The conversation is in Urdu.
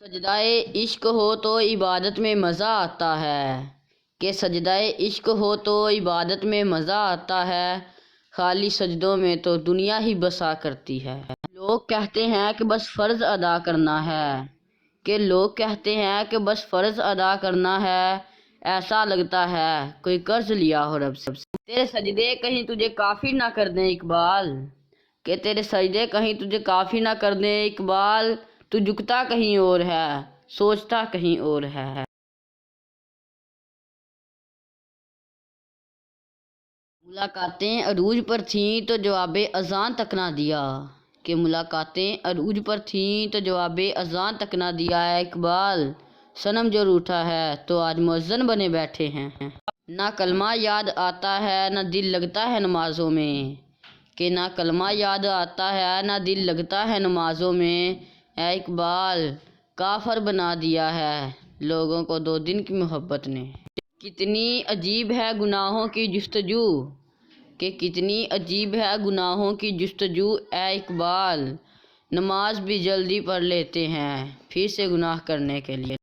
سجدائے عشق ہو تو عبادت میں مزہ آتا ہے، کہ سجدائے عشق ہو تو عبادت میں مزہ آتا ہے، خالی سجدوں میں تو دنیا ہی بسا کرتی ہے۔ لوگ کہتے ہیں کہ بس فرض ادا کرنا ہے، فرض ادا کرنا ہے، ایسا لگتا ہے کوئی قرض لیا ہو رب سے۔ تیرے سجدے کہیں تجھے کافی نہ کر دیں اقبال، کہ تیرے سجدے کہیں تجھے کافی نہ کر دیں اقبال، تو جھکتا کہیں اور ہے، سوچتا کہیں اور ہے۔ ملاقاتیں عروج پر تھیں تو جواب اذان تک نہ دیا، کہ ملاقاتیں عروج پر تھیں تو جواب اذان تک نہ دیا ہے اقبال، صنم جو روٹھا ہے تو آج مؤذن بنے بیٹھے ہیں۔ نہ کلمہ یاد آتا ہے نہ دل لگتا ہے نمازوں میں، کہ نہ کلمہ یاد آتا ہے نہ دل لگتا ہے نمازوں میں، اے اقبال کافر بنا دیا ہے لوگوں کو 2 دن کی محبت نے۔ کتنی عجیب ہے گناہوں کی جستجو، کہ کتنی عجیب ہے گناہوں کی جستجو، اے اقبال نماز بھی جلدی پڑھ لیتے ہیں پھر سے گناہ کرنے کے لیے۔